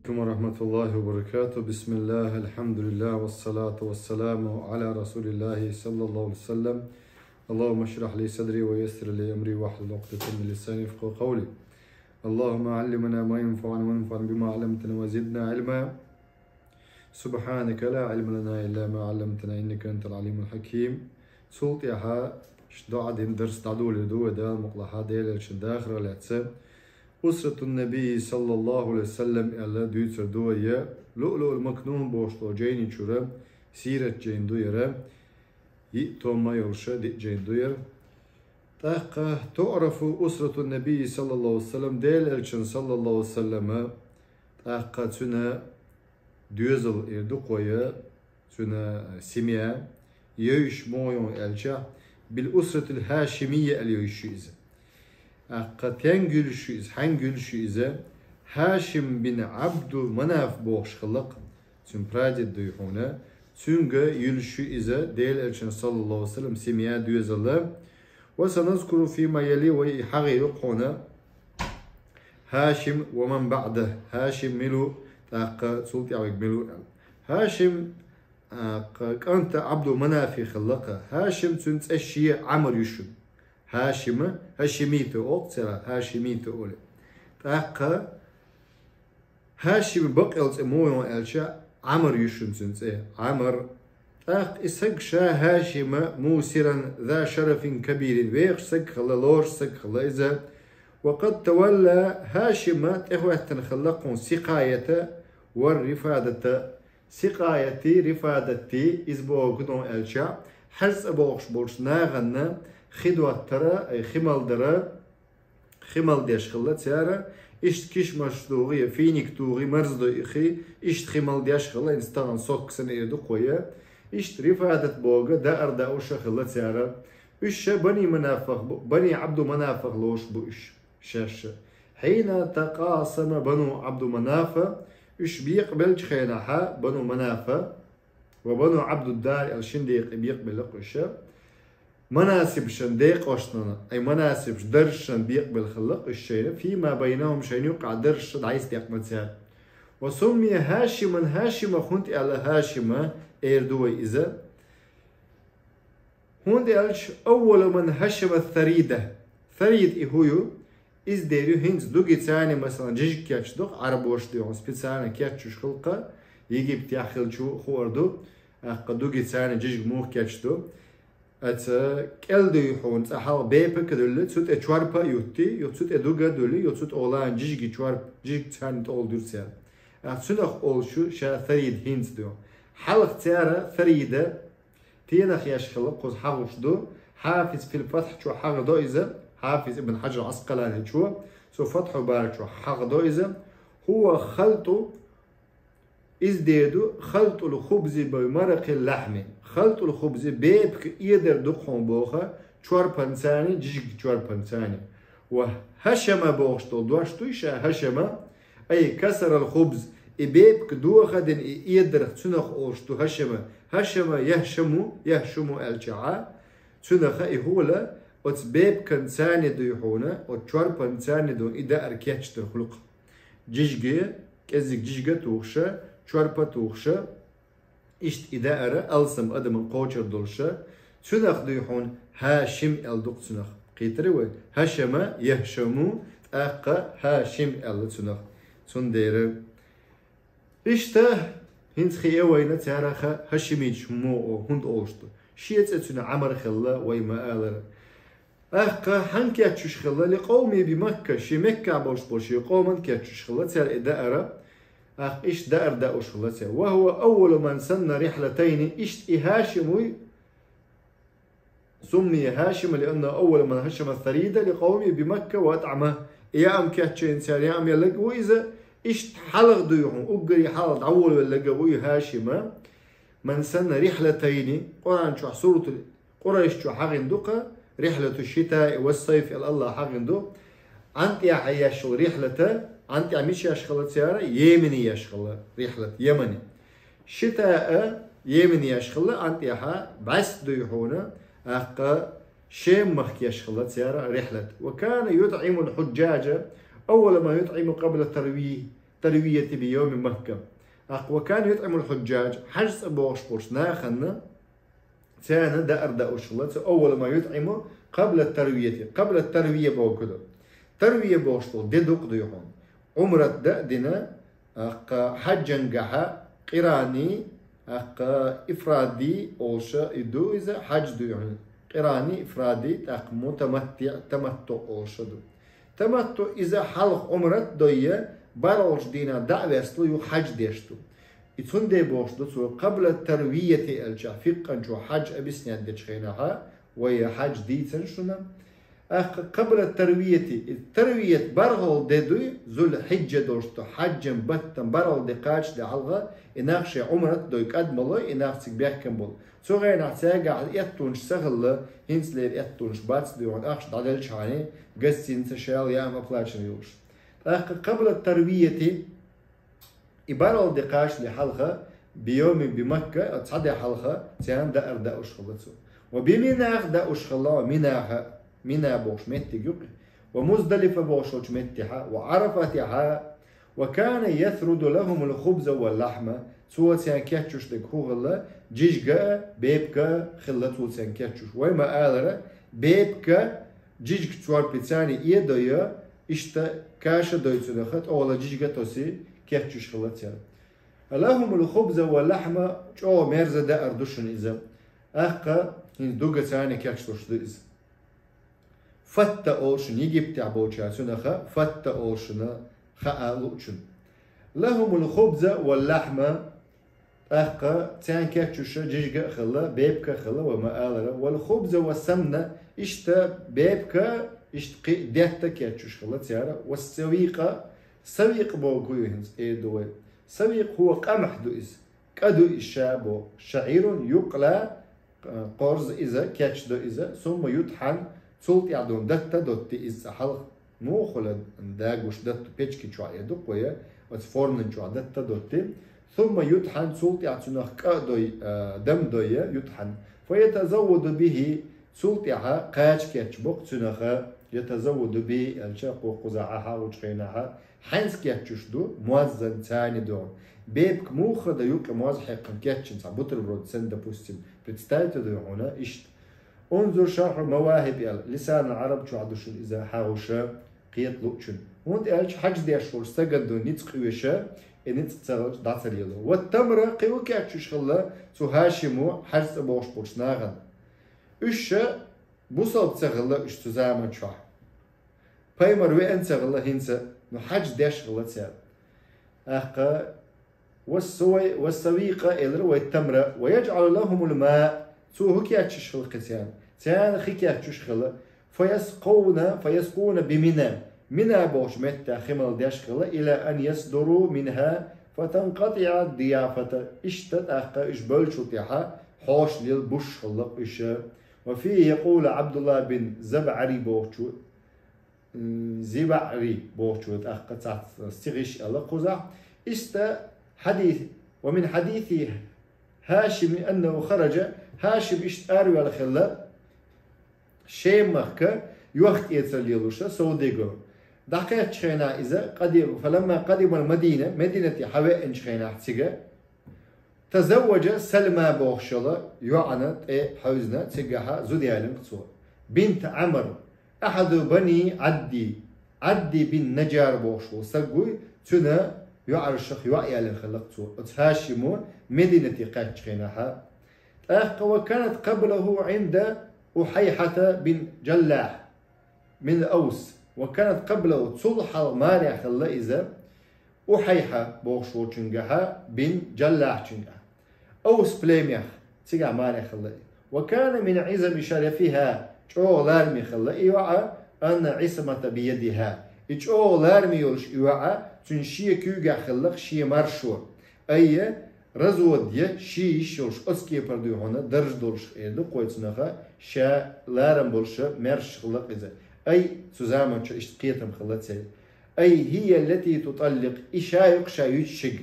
عليكم ورحمة الله وبركاته. بسم الله، الحمد لله، والصلاة والسلام على رسول الله صلى الله عليه وسلم. اللهم اشرح لي صدري ويسر لي أمري واحلل عقدة من لساني يفقهوا قولي. اللهم علمنا ما ينفعنا وانفعنا بما علمتنا وزدنا علما. سبحانك لا علم لنا إلا ما علمتنا إنك أنت العليم الحكيم. سلطيها شدوا عدين درس تعدول دو دا مقلحة ديل الشداخر العتسب أسرة النبي صلى الله عليه وسلم إلا دوتر دوية لؤلؤ المكنون بوشلو جيني شورا سيرة جين دويرة يئتو ما يلشا دي جين دوير تحقا تعرف أسرة النبي صلى الله عليه وسلم ديل الشن صلى الله عليه وسلم تحقا تنا دوزل إردو قوية تنا سميا يوش مويون الشا بالأسرة الهاشمية اليوشيز قتين gülüşüyüz, hangi gülüşüyüze Haşim bin Abdü Manaf boğuşkılık tüm pradet duyhuna çünkü gülüşüyüze değil elçin sallallahu aleyhi ve sellem semiya düzeller ve sanazkuru fîmâ yeli ve ihâgı yukhuna Haşim ve men ba'de Haşim milu taqqa sulti avik milu Haşim كأنت عبد منافي خلقه هاشم تنت الشيء عمر يشون هاشميته أقترا هاشميته أولي تاقا هاشم بقلت مويون ألشا عمر يشون تنت عمر تاق إسقشا هاشم موسرا ذا شرف كبير ويخ سقخل لورش سقخل إذا وقد تولى هاشم تهوه تنخلقون سقاية والرفادة سقايتي رفادتي إزبوغدون ألشا حرس أبوغش بورش ناغنا خدوة ترى أي خمال درا خمال ديش خلا تيارا إشت كيش مشتوغي فينيك توغي مرزدو إخي إشت خمال ديش خلا إنستغن صوك سنة إردو قوية إشت رفادت بوغا دا أردا أوشا خلا تيارا إش بني منافق بني عبدو منافق لوش بو إش شاش حين تقاسم بنو عبدو منافق إش بيقبل خيناها بنو منافق وبنو عبدو الدار الشنديق بيقبل لقشة مناسب شنديق وشنا أي مناسب درشن بيقبل خلق الشيء فيما بينهم شيء يقع درش عايز يقمت سهل وسمي هاشما هاشما خنت على هاشما إردوي إذا هون ديالش أول من هشم الثريدة ثريد إهويو إز ديريو هنز دوغي تاني مثلا جيج كياتش دوغ عربوش ديون سبيتسانا كياتشوش خلقة يجيب تياخل شو خوردو دوغي تاني جيج موخ كياتش دو كل يحون تحال بيبك دولة تسوت اتشاربا يوتي يوتسوت ادوغا دولة يوتسوت اولان جيجي چوارب جيج تان تول دورسيا تسونخ اولشو شا ثريد هينز دو حلق تيارا ثريدة تينخ يشخلق قوز حغوش دو حافظ في الفتح شو حغ دو إذا حافظ ابن حجر عسقلاني شو سو فتح بارك شو حغ دو إذا هو خلطو إزدادو خلط الخبز بمرق اللحم خلط الخبز بيبك يقدر دقهم بوخا چوار پنساني جيج چوار پنساني وهشم بوخشتو دواشتويشا هشم أي كسر الخبز بيبك دوخا دن يقدر تنخ أوشتو هشم يهشمو الجعا تنخ إهولا وت بيب كنساني ديحونا وچوار پنساني دون إدا أركيتش تخلق جيجي كزيك جيجا توخشا چوارپا توخشا إشت إدارة ألسم أدم قوچر دولشا تنخ ديحون هاشم الدق تنخ قيتروا هشما يهشمو أقا هاشم ال تنخ تندير إشتا هنت خيه وينا تعرخ هشميج مو هند أوشتو شيت أتنا عمر خلا ويما آلر أقا حنك يتشوش خلا لقومي بمكة شي مكة بوش قوما كيتشوش خلا تعر إدارة إيش دار دا أشغلته وهو أول من سن رحلتين إيش هاشموي سمي هاشم لأنه أول من هشم الثريدة لقومه بمكة وأطعمه إيام كاتشين سار إيام يلقى وإذا إيش حلق ديهم أقري حلق أول يلقى وي هاشم من سن رحلتين قرآن شو سورة قريش شو حقن دقة رحلة الشتاء والصيف الله حقن دو أنت يا عياش رحلته أنت عميش يشغل سيارة يمني يشغل رحلة يمني شتاء يمني يشغل أنت يها بس ديهونا أقا شيم مخ يشغل سيارة رحلة وكان يطعم الحجاج أول ما يطعم قبل الترويه التروية بيوم مكة وكان يطعم الحجاج حجز بوش بوش ناخن سنة دأر دأوش الله أول ما يطعمه قبل التروية بوكده تروية بوش بوش دي دوق ديهون عمرة دأدنا حجا قها قراني إفرادي أوشا إدو إذا حج ديهون قراني إفرادي متمتع تمتع أوشا دو تمتع إذا حلق عمرة دوية باروش دينا دعوة أصلو يو حج ديشتو يتون دي بوشتو قبل التروية الجا فقا جو حج أبسنيان ديشخينها ويا حج ديتن شنا قبل التروية برغل ديدوي ذو الحجة دوشتو حجا بطن برغل ديقاش دي حلغة إناقش عمرة دويك أدمالو إناقش بيحكم بول سو غير نحتاجة على إتونش سهل هنس لير إتونش باتس ديوان أخش دعدل شاني قسين تشال يام أبلاشن يوش قبل التروية إبارة الدقاش لحلقة بيوم بمكة تصعد حلقة تيان دأر دأوش خلصو وبمناخ دأوش خلا منا بوش متجوك ومزدلفة بوش متها وعرفتها وكان يثرد لهم الخبز واللحمة سوى تيان كاتشوش دكوه الله جيجا بيبكا خلا سوى تيان كاتشوش وما آلرة بيبكا جيجك توار بيتاني إيدويا إشتا كاشا دويتو دخت أولا جيجا توسي كاتشوش خلاتيا لهم الخبز واللحمة جو مرزة دا أردوشن إذا أخا هين دوغا تاني كاتشوش إذا فتا أوشن يجيب تعبوشاتون أخا فتا أوشن خاء لهم الخبز واللحمة أخا تان كاتشوش جيجا خلا بيبكا خلا وما آلرا والخبز والسمنة إشتا بيبكا إشتقي ديتا كاتشوش خلاتيا والسويقة سويق بوغوي هنز دوي سويق هو قمح دوئز كدو الشابو شعير يقلى قرز إذا كاتش دو إذا ثم يطحن سلط يعدون دتا دوت إذا حلق مو خلد داغوش دتا بيتشكي شوع يدوق ويا وتفورن شوع دتا دوت ثم يطحن سلط يعتنخ كدوي دم دويا يطحن فيتزود به سلط يعها قاش كاتش بوق تنخا يتزود به الشاق وقزعها وشخينها حنس كاتشوش دو موازن تاني دون بيبك موخة دا يوك موازن حقا كاتشن سابوتر برود سن допустим представьте دو هنا اشت انظر شرح مواهب لسان العرب شو عدوشن إذا حاوشا قيت لوكشن وانت قالش حج دي أشهر استقد دو نيت قويشا نيت تسالج داتر يلو والتمرة قيو كاتشوش خلا سو هاشمو حرس أبوش بورس ناغن اشا بوصل تسغلا اش تزامن شوح بايمر وين تسغلا هنسا نو حج داش غلطيا أخا والسويقة إلر والتمرة ويجعل لهم الماء سو هكي أتشش خلقتيان تيان خيكي أتشش خلا فيسقون بمنا بوش متى خمال داش خلا إلى أن يصدروا منها فتنقطع الضيافة اشتت أخا إش بلشوتيها حوش للبش خلق إش وفيه يقول عبد الله بن زبعري بوشو زبعري بوشو أخا استغش الله قزع حديث ومن حديث هاشم أنه خرج هاشم أروي على خلا شيمخك يوخت يتسليلوشا سوديغو دقيق شخينا إذا فلما قدم المدينة مدينة حواء شخينا تيجا تزوج سلمى بوخشلا يعنت حوزنا تيجاها زوديالن قصور بنت عمر أحد بني عدي بن نجار بوخشو سقوي تنا يعرشخ يعيالن خلقتو هاشمون مدينة قاد شخيناها وكانت قبله عند أحيحة بن جلاح من الأوس وكانت قبله تصلح مارع خلا إذا أحيحة بوخشو تشنجها بن جلاح تشنجها أوس بليميخ تيجا مارع خلا وكان من عزم شرفها شو لارمي خلا إيوعى أن عصمة بيدها إيشو لارمي يولش إيوعى تنشي كيوغا خلق شي مرشور أي رزود يه شي يولش أسكي بردو هنا درج دولش إيدو قويتناها شا لارم بولش مرش خلق إذا أي سوزامن شو إشتقيتم خلت سيد أي هي التي تطلق إشا يقشا يتشق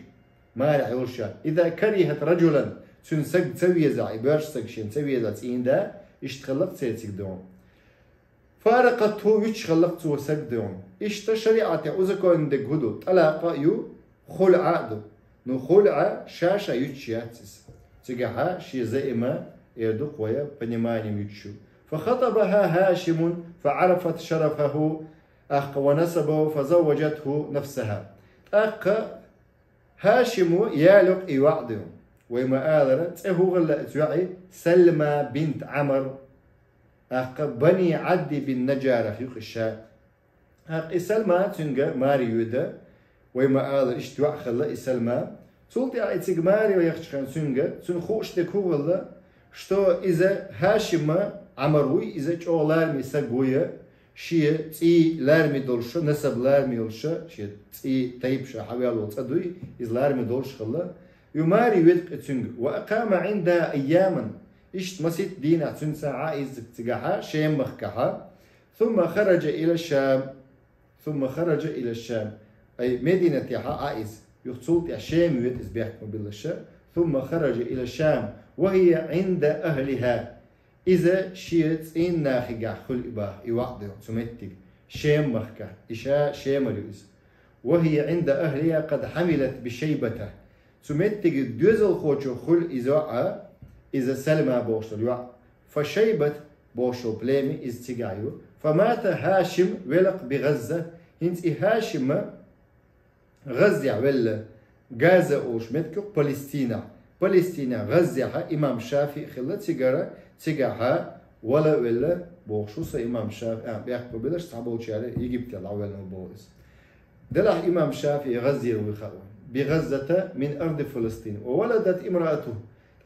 مارع يولشا إذا كرهت رجلا تنسق تسوي زعي برش سقشين تسوي زعين دا إشتخلق سيد سيدون فارقته يتشخلق تو سقدون إشتا شريعة أوزكون دقودو طلاقا يو خلعة دو نو خلعة شاشة يتشياتس تجاها شي زائمة يدق ويا بنيماني يتشو فخطبها هاشم فعرفت شرفه أخ ونسبه فزوجته نفسها أخ هاشم يالق يوعده وما آذر تهو غلا توعي سلمى بنت عمر أخ بني عدي بن نجارة في الشاء أخ سلمى تنجا ماري يودا وما آذر اشتوع خلا سلمى سلطي عيتك ماري ويخشخان تنجا تنخوش تكو غلا شتو إذا هاشم عمروي إذا جولار مسقوية شيء تي لارمي دولش نسب لارمي دولش شيء تي تيبش حوالي وتصدوي إذا لارمي دولش خلا يماري ودق تنج وأقام عندها أياما إشت مسيت دينا تنسى عائز تجاها شيم مخكها ثم خرج إلى الشام أي مدينة يها عائز يخصوت الشام يد إسبيحكم بالله ثم خرج إلى الشام وهي عند أهلها إذا شيت إن ناخجع خل إباه يوعده سمتك شام مخكه إشاء شام اليوز وهي عند أهلها قد حملت بشيبته سمتك دوزل خوشو خل إزاء إذا سلمى بوشل يوع فشيبت بوشو بلامي إزتجايو فمات هاشم ولق بغزة هنت هاشم غزة ولا غازة أوش متكو فلسطين غزة إمام شافعي خلا تجارة ولا بوشوس إمام شافعي بيحكوا بلاش صعبوا شيء يجيب تلا ولا بوز دلها إمام شافعي غزة وخلوا بغزة من أرض فلسطين وولدت امرأته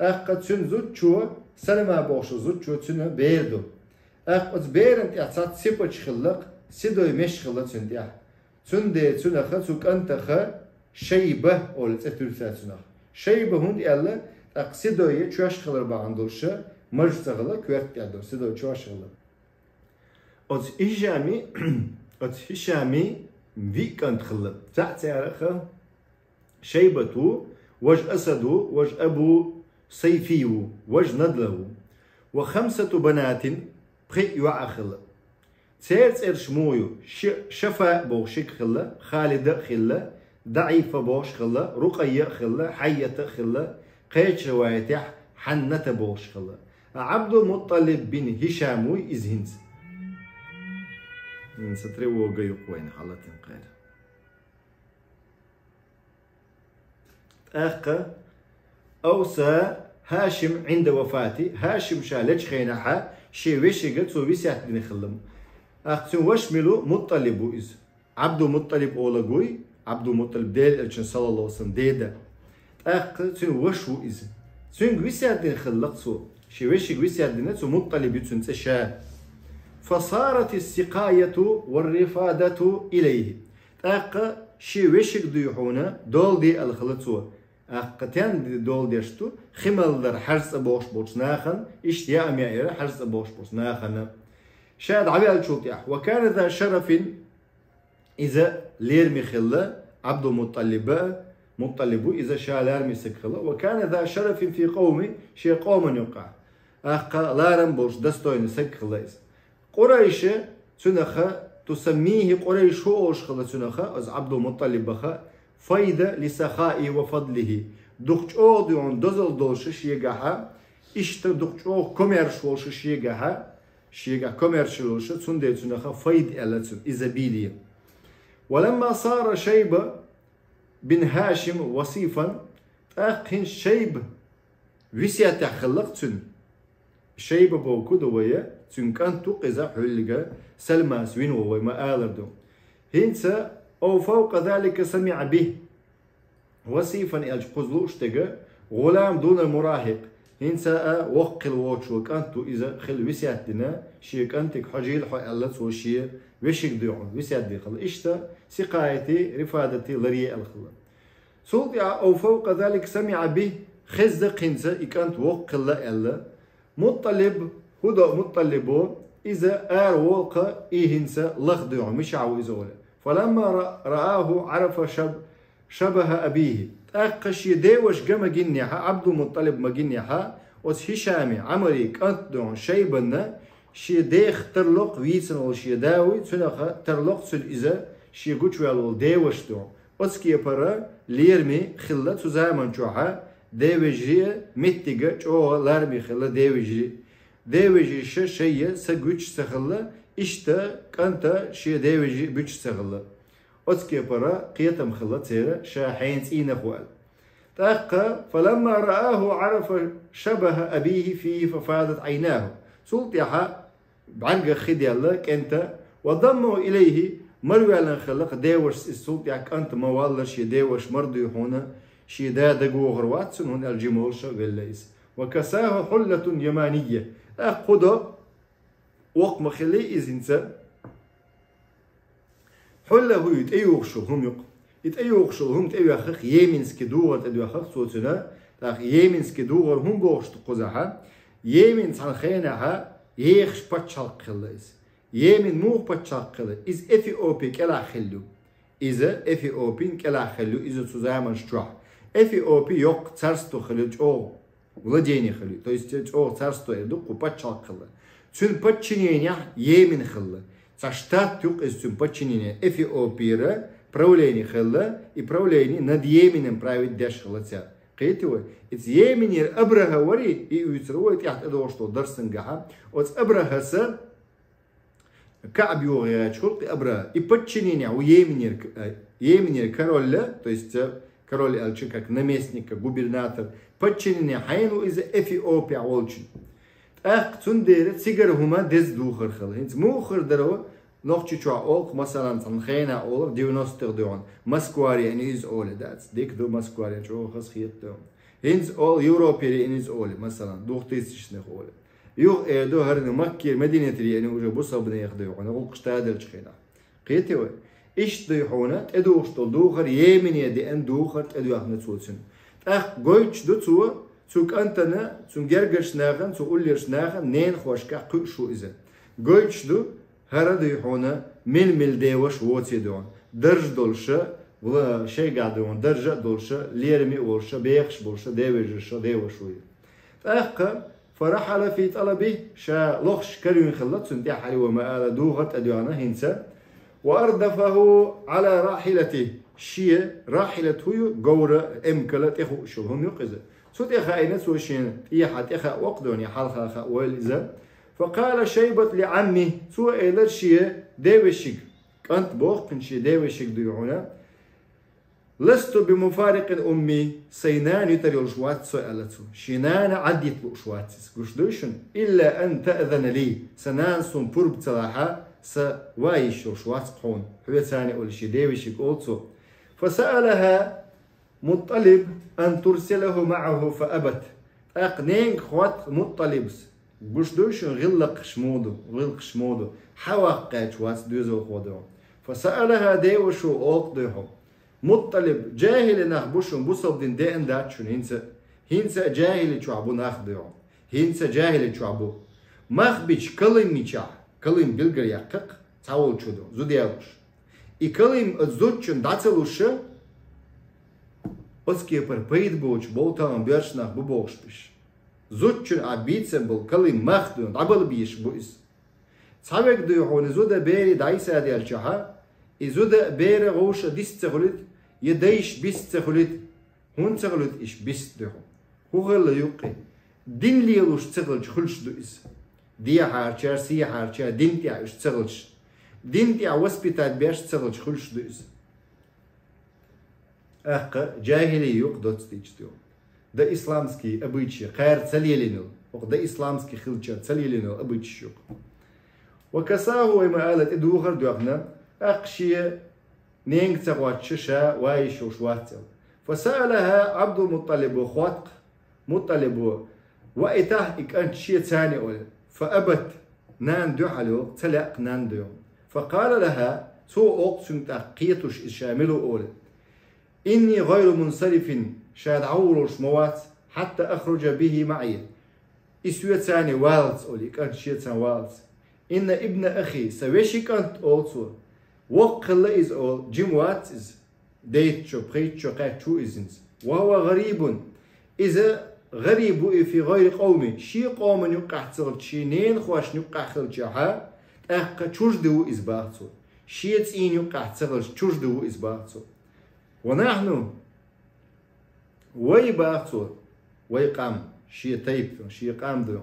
أخذ زوج شو سلمى بوشو زوج شو تنا بيردو أخذ بيرنت يعطات سبتش خلق سيدو يمش خلق تنديا تندي تنا خلق أنت شيبة أول تثلثات تنا شيبة هند يلا أقصدو يشوش خلق بعندوش مرج خلق كويت يدو سيدو يشوش خلق أت هشامي ويكند خلق تعرف شيبته وج أسده وج أبو سيفيه وج ندله وخمسة بنات بخي يعخل تيرت إرشمويو شفا بوشك خلا خالد خلا ضعيف بوش خلا رقية خلا حية خلا قيش روايتح حنة بوش خلا عبد المطلب بن هشاموي إزهنت من ستري وقيق وين حالة قال أخ أوسى هاشم عند وفاتي هاشم شالج خينحا شي وشيغت وبيسات بن خلم أخ وشملو مطلب إز عبد المطلب أولغوي عبد المطلب ديل الجن صلى الله عليه وسلم ديدا أخ وشو إز ويسات بن خلق شي وشيغ ويسات بن مطلب يتنسشا فصارت السقاية والرفادة إليه أخ شي وشيغ ديحونا دول دي الخلطسو أقتان دي دول ديشتو خمال در حرس بوش ناخن اشتياء ميائرة حرس بوش ناخن شاد عبيال شوطيح وكان ذا شرف إذا ليرمي خلا عبد مطلب إذا شالارمي سكخلا وكان ذا شرف في قومي شي قوما يقع أقا لارم بوش دستوين سكخلا قريش تنخا تسميه قريش هو أشخلا تنخا از عبد المطلب بخا فايدة لسخائه وفضله دخش أوديون دزل دوش شيجاها إشت دخش أو كوميرشوش شيجاها شيجا كوميرشلوش تندي تنخا فايد ألتن إزابيلية ولما صار شيبة بن هاشم وصيفا أخن شيب وسيات خلقتن شيبة بوكو دوية تن كان تقزا حلقة سلمى سوين ووي ما آلردو هنسا أو فوق ذلك سمع به وصيفا القزلو اشتقى غلام دون المراهق هنسا وقل ووتشو كانتو إذا خل وسياتنا شي كانتك حجيل حي ألت وشي وشيك ديعون وسيات دي خل إشتا سقايتي رفادتي لريء الخلا سلطي أو فوق ذلك سمع به خزق هنسا كانت وقل لألا مطلب هدى مطلبو إذا وقع هنسا لخدعو مش عاوزه فلما رآه عرف شبه أبيه أقش يديوش جم جنيها عبد المطلب مجنيها وس هشامي عمري كنت شيبنا شي ديخ ترلق ويسن وشي داوي تنخ ترلق سل إذا شي جوش والو ديوش دون أسكي برا ليرمي خلة تزامن جوها ديوجري متجا جو لارمي خلة ديوجري شيء سجوش سخلة إشتا كانتا شيء ديوجري بيش سخلة أسكي برا قيتم خلة تيرا شاحين إينا خوال تأقى فلما رآه عرف شبه أبيه فيه ففاضت عيناه سلطيحة عنق خدي الله كنت وضمه إليه مروي على خلق ديوش السلطيح أنت ما والله شي ديوش مرضي هنا شي دادقو غرواتسن هنا الجمهور شغل ليس وكساه حلة يمانية أخذ وقت مخلي إذنسا حلة هو يتأيوغشو هم يق يتأيوغشو هم تأيوغخ يمينسك دوغر تأيوغخ صوتنا تاخ يمينسك دوغر هم بوغش تقوزها يمينس عن خينها يخش باتشالق خليس يمين موغ باتشالق خليس إز إثيوبي كلا خلو إذا إثيوبي كلا خلو إذا تزامن شتراح إثيوبي يوق ترستو خلو جو ولا جيني خلو تو يست جو ترستو يدو باتشالق خلو تون باتشينيا يمين خلو تشتات يوق إز تون باتشينيا إثيوبي را براوليني خلو يبراوليني ند يمين برايوت داش خلو تسا قيتوا إذ يمين أبرها وري يتروي تحت أدوشتو درسن جها وإذ أبرها سر كعب يوغيات شرط أبرها يبتشنيني أو يمين كارولا تو يست كارول ألشكك نمسنيك غوبرناتور بتشنيني حينو إذا إثيوبيا والشن أخ تندير سيجر هما دز دوخر خل هنز موخر درو نوختي شو أولك مثلا تنخينا أولك ديونوستر دون مسكواري يعني إز أول داتس ديك دو مسكواري شو خص خيط دون هنز أول يوروبي إنز أول مثلا دوختيس شنخ أول يو دو هرن مكة مدينة تري يعني وجه بوسا بنا يخدو أنا أقول قشتادل شخينا قيتوا إيش ضيحونا تدوش دوخر يمين يدي أن دوخر تدو أحنا تسولسن أخ جويتش دو تسوك أنتنا تسون جرجش ناخن تقوليش ناخن نين خوشكا قشو إذا جويتش دو هرد يحونا مل ديوش ووتي دون درج دولشة ولا شيء قاعدون درجة دولشة ليرمي ولشة بيخش بولشة ديوجشة ديوشوي فأخا فرحل في طلبه شا لخش كريم خلط سنتي حالي وما آل دوغت أدوانا هنسا وأردفه على راحلته شيء راحلته جورة إمكلت إخو شو هم يقزة سوت إخا إنس وشين إيحات إخا وقدوني حالها خا والإذا فقال شيبة لعمي سوى إلى شيء ديوشيك كانت بوقت شيء ديوشيك ديوعنا لست بمفارق أمي سينان يتري الشوات سؤالته شينان عديت الشواتس قشدوشن إلا أن تأذن لي سنان سن برب صلاحا سوايش الشوات قون هو ثاني أول شيء ديوشيك أولتو فسألها مطلب أن ترسله معه فأبت أقنين خوات مطلبس قشدوشن غلق شمودو حواقات شوات دوزو خودو فسألها ديوشو أوقدهم مطلب جاهل نخبوشن بوصل دين دين داتشون هنسا جاهل شعبو ناخدهم هنسا جاهل شعبو مخبيش كلم ميشا كلم بلغر يقق تاول شودو زوديالوش كلم اتزوتشن داتلوش اسكي پر بيد بوش بولتان بيرشناخ ببوش بيش زوتشن عبيتسن بول كلم مخدون عبل بيش بوئس تاوك ديوحون زودا بيري دايسا ديالشاها زودا بيري غوش ديستغلت يديش بيستغلت هون تغلت إيش بيستغل هو غلا يقي دين ليلوش تغلش خلش دوئس دي حارشار سي حارشار دين تيع إيش تغلش دين تيع وسبيتات بيش تغلش خلش دوئس أخا جاهلي يق دوت ستيجتو ده إسلامسكي أبيتشي خير تسليلينو وده إسلامسكي خلشة تسليلينو أبيتشي وكساه وما قالت إدوخر دوغنا أقشية نينك تغوات ششا وايش وشواتل فسألها عبد المطلب وخواتق مطلب وإتاه إكانت شيء ثاني أول فأبت نان دو علو تلق نان دو فقال لها سو أقسم تقيتش إشاملو أول إني غير منصرف شاد عورش موات حتى أخرج به معي إسوية ثاني والز أولي كانت شيء ثاني والز إن ابن أخي سويشي كانت أولسو وقل إز أول جموات إز ديت شو بخيت شو قاعد شو إزنز وهو غريب إذا غريب في غير قومي شي قوم يقع تغل شي نين خواش يقع خل جها أحق تشوش دو إزباطو شي تين يقع تغل تشوش دو إزباطو ونحن ويباخصور ويقام شي تيب شي قام دو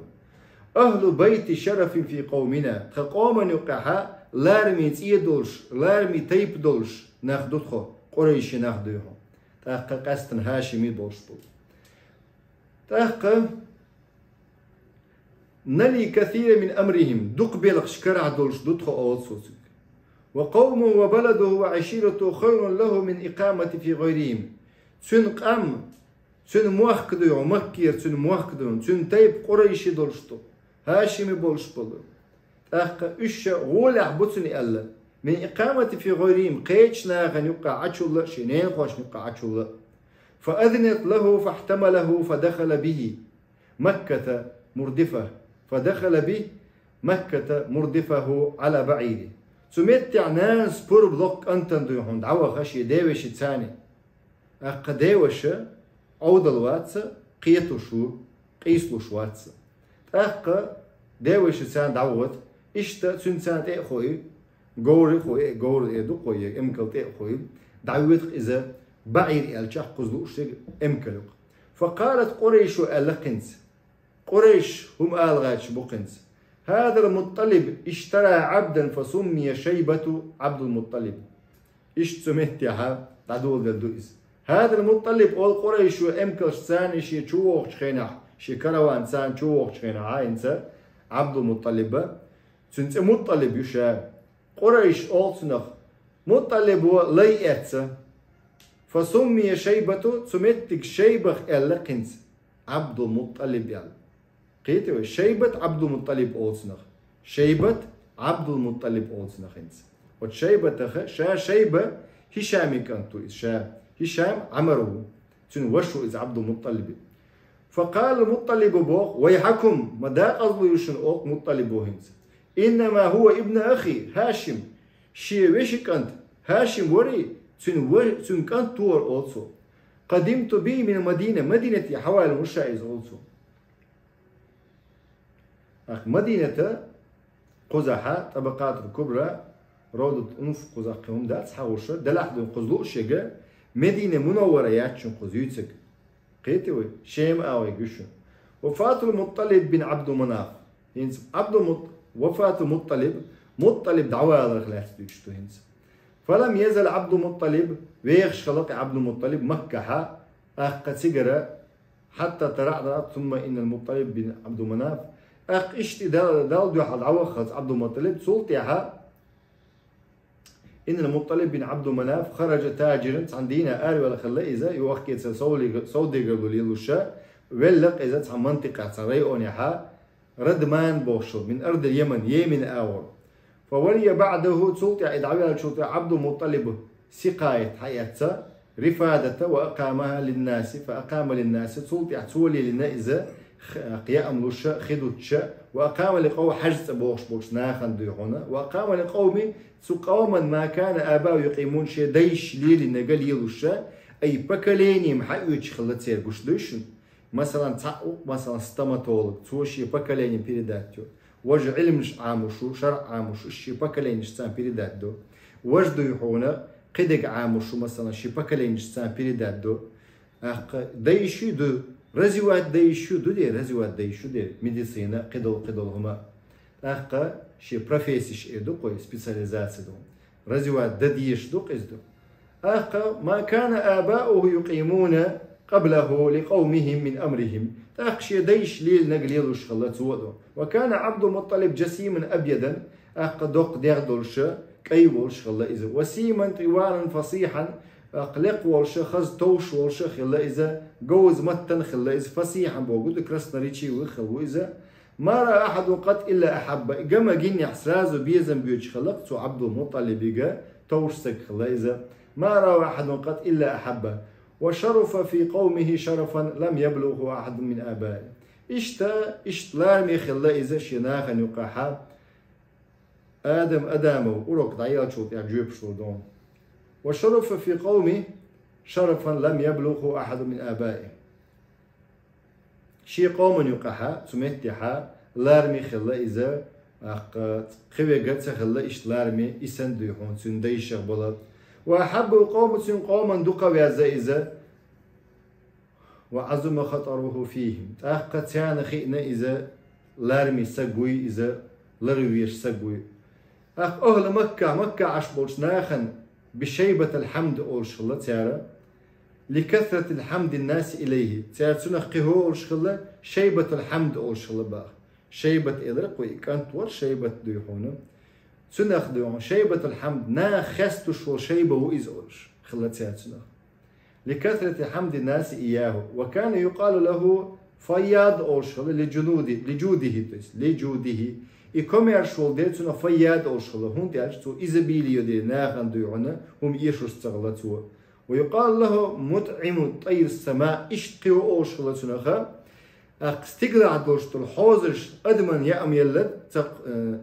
أهل بيت شرف في قومنا تقوم نقحا لارمي تيدولش لارمي تيب دولش ناخدوخو قريش ناخدوهم تاق قستن هاشمي دولش بول تاق نلي كثير من أمرهم دق بلغ شكرع دولش دوتخو أوتسوسك وقومه وبلده وعشيرته خير له من إقامة في غيرهم سن قام سن موخدو مكير سن موخدو سن تيب قريش دولشتو هاشمي بولش بولو تاق إشا غولع بطني ألا من إقامة في غيرهم قيتش ناغن يقع عشول شنين خوش يقع عشول فأذنت له فاحتمله فدخل به مكة مردفة فدخل به مكة مردفه على بعيره سمتع ناس بور بلوك أنتن دوهون دعوة خشي ديوش تاني أق ديوش عود الواتس قيتو شو قيسلو شواتس أق ديوش تان دعوت إشتا سنسان تأخوي غوري خوي غور إدو خوي إمكل تأخوي دعوت إذا بعير الشح قزلو شيء إمكلك فقالت قريش ألقنس قريش هم آلغاتش بقنس هذا المطلب اشترى عبدا فسمي شيبة عبد المطلب اشتمتها تعدول الدوئس هذا المطلب أول قريش وإمكل سان شي تشوخ شخينح شي كروان سان تشوخ شخينح عينسا عبد المطلب سنت مطلب يشا قريش أول سنخ مطلب لي أتسا فسمي شيبة سمتك شيبة ألقنس عبد المطلب يعني قيتوا شيبة عبد المطلب أولسنخ شيبة عبد المطلب أولسنخ إنس وشيبة تخ شيبة هشام كانتو هشام عمره تن وشو إذ عبد المطلب فقال المطلب بوخ ويحكم مدى قصده يشن أوك مطلب هنس إنما هو ابن أخي هاشم شي وش كانت هاشم وري تن كانت تور أولسو قدمت به من المدينة مدينة حوالي المشاعز أولسو مدينة قزحة طبقات الكبرى روضة أنف قزحهم دات حوشة دلحدون قزلو شجع مدينة منورة ياتشون قزيوتك قيتوي شيم أوي جوشون وفاة المطلب بن عبد مناف هنس وفاة مطلب دعوة على الخلاف تيجتو هنس فلم يزل عبد المطلب ويخش خلق عبد المطلب مكة قد سجرة حتى ترعد ثم إن المطلب بن عبد مناف اشتي دال دو حد عوخت عبد المطلب سلطيها إن المطلب بن عبد مناف خرج تاجرا عندنا آل ولا خلا إذا يوقت سودي قبل يلوشا ولق إذا عن منطقة ريئونها ردمان بوشل من أرض اليمن آور فولي بعده سلطي إدعوها الشرطة عبد المطلب سقاية حياته رفادته وأقامها للناس فأقام للناس سلطي تولي للناس قيام لوشا خدوتشا وأقام لقوم حجز بوش ناخن ديهونا وأقام لقوم قوما ما كان آباء يقيمون شيء ديش ليل نقل يلوشا أي بكاليني محيوش خلت سير بوش دوشن مثلا تعقوق مثلا ستاماتولوج توشي بكاليني بيريداتيو وج علمش عاموشو شرع عاموشو شي بكاليني شتان بيريداتو وج ديهونا قدق عاموشو مثلا شي بكاليني شتان بيريداتو ديشي دو رزوات ديشو دو دي رزوات ديشو دي ميديسينا قدل هما أخا شي بروفيسيش إدو قوي سبيساليزاتي دو رزوات دديش دو قزدو أخا ما كان آباؤه يقيمون قبله لقومهم من أمرهم أخشي ديش ليل نقليلوش خلت ودو وكان عبد المطلب جسيما أبيضا أخا دوق ديغدولش كيولش خلا إذا وسيما طوالا فصيحا أقلق والش خز توش والش خلا إذا جوز متن خلا إذا فصيحا بوجود كرسنا ريتشي وخلو إذا ما رأى أحد قط إلا أحب جمع جني إحساس بيزن بيوش خلق تو عبد المطلب جا توش سك خلا إذا ما رأى أحد قط إلا أحب وشرف في قومه شرفا لم يبلغه أحد من آبائه اشتلارمي خلا إذا شناخا يقاحا آدم أدامه أروك دعيال شوط يعجب شودون وشرف في قومه شرفا لم يبلغه أحد من آبائه شي قوم يقاحا سمتها لارمي خلا إذا خوي قد خلا اشتلارمي إسن ديهون سنديش بلد وأحب قوما دقوا زائزة وعظم خطره فيهم أخ تيان خينا إذا لارمي سقوي إذا لرويش سقوي أخ أهل مكة عشبوش ناخن بشيبة الحمد أولش الله تيارا لكثرة الحمد الناس إليه تيار سنخ قهو أولش الله شيبة الحمد أولش الله باخ شيبة إدرق وإكانت ور شيبة ديحونا سنخ ديحون شيبة الحمد نا خستش وشيبة وإز أولش خلا تيار سنخ لكثرة حمد الناس إياه وكان يقال له فياد أولشل لجوده إكمرشول ديتنا فياد أولشل هم تأجتوا إزبيليو دي ناخن ديونا هم إيشوش تغلطوا ويقال له مطعم طير السماء إشتقوا أولشل تنخا استقلع دوشتل حوزش أدمن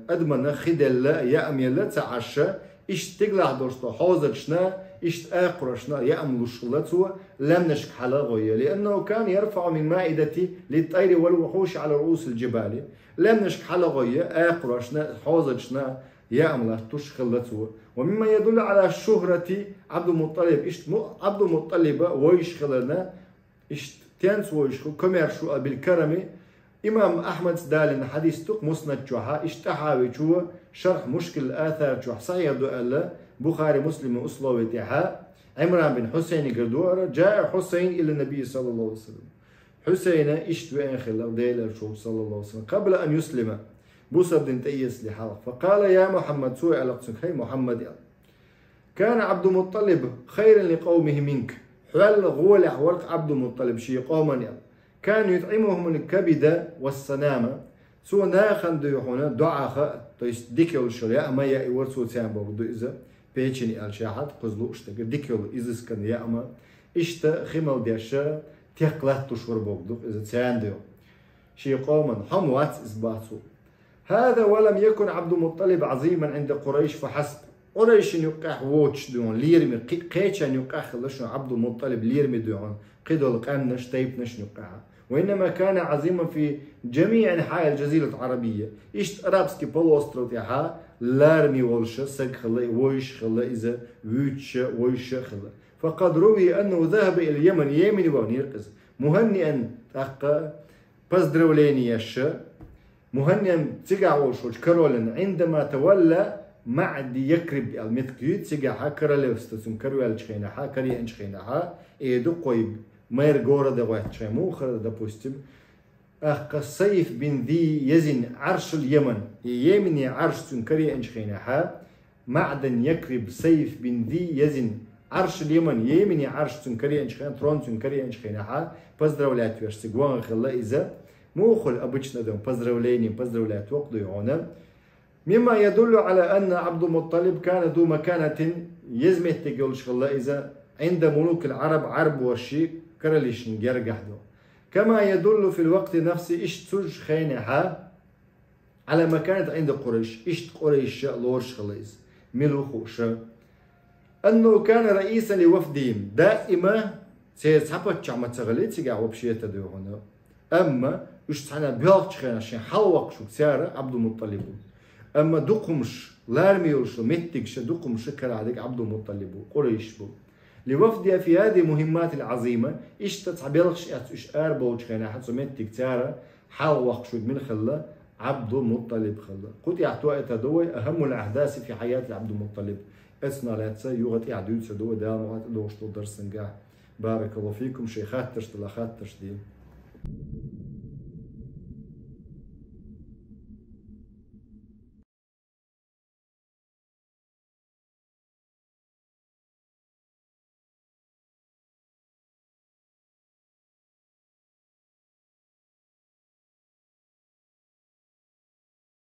أدمن خدل يأميل تعشى إشتقلع دوشتل حوزشنا إشت أقرشنا يأمل شلته لم نشك حلاغية لأنه كان يرفع من مائدة للطير والوحوش على رؤوس الجبال لم نشك حلاغية أقرشنا حوزشنا يأمل تشخلته ومما يدل على الشهرة عبد المطلب إشت عبد المطلب ويشخلنا إشت تنس ويشخل كمرشوا بالكرم إمام أحمد دالن حديث تق مسند جوها اشتحاوي جوا شرح مشكل الآثار جوح صحيح دؤلا بخاري مسلم أصلوتها عمران بن حسين قردور جاء حسين إلى النبي صلى الله عليه وسلم حسين اشتوى خلال ديل الرسول صلى الله عليه وسلم قبل أن يسلم بوسى بن تيس لحالك فقال يا محمد سوء علاقتك هي محمد كان عبد المطلب خيرا لقومه منك حل غولع ورق عبد المطلب شي قوما كان يطعمهم الكبد والسنامة سو ناخن ديوحونا دعاخ تيست ديكيول شريا ما يا ورسو تيان بوغدو إذا بيتشني الشاحات قزلو اشتغل ديكيول إذا كان يا أما إشتا خمال دياشا تيقلات تشور بوغدو إذا تيان ديو شي قوما حموات إثباتو هذا ولم يكن عبد المطلب عظيما عند قريش فحسب قريش يقع ووتش دون ليرمي قيتشان يقع خلشنا عبد المطلب ليرمي دون قيدول قام نشتيب نش يقع وإنما كان عظيما في جميع أنحاء الجزيرة العربية إشت أرابسكي بولوسترو تاعها لارمي ولش سق خلا ويش خلا إذا ويتش ويش خلا فقد روي أنه ذهب إلى اليمن يمني ونيرقز مهنئا تاقا بزدروليني يش مهنئا تقع وشوش كرولن عندما تولى معد يكرب المتكيت تقع كرلوستسم كروال شخينها كري انشخينها إيدو قويب مير غورا دوات شيمو خرد دبوستم سيف بن ذي يزن عرش اليمن يمني عرش تنكري انشخينها معدن يكرب سيف بن ذي يزن عرش اليمن يمني عرش تنكري انشخين ترون تنكري انشخينها بزدرولات ويش سقوان خلا إذا موخل أبوشنا دوم بزدرولات وقضوا يعونا مما يدل على أن عبد المطلب كان ذو مكانة يزمت تقول شغلا إذا عند ملوك العرب عرب وشي كرليش نجرجح دو كما يدل في الوقت نفسه اشتج خينها على مكانة عند قريش اشت قريش لورش خليز ملوخوش أنه كان رئيسا لوفدهم دائما سيتحبت شعمة تغلي تقع وبشيته دو هنا أما يشتحنا بيالك خينا شين حلوق شو سيارة عبد المطلب أما دقمش لارميوش متكش دقمش كرادك عبد المطلب قريش بو لوفدها في هذه المهمات العظيمة اشتتعبيلش اشار بوش خينا حتى متك تارا حلوق شو من خلا عبد المطلب خلا قد يعطوا اتدوي أهم الأحداث في حياة عبد المطلب اسنا لاتسا يغطي عدود سدوي داموات دوشتو درسنقا بارك الله فيكم شيخات تشتلا خات تشدين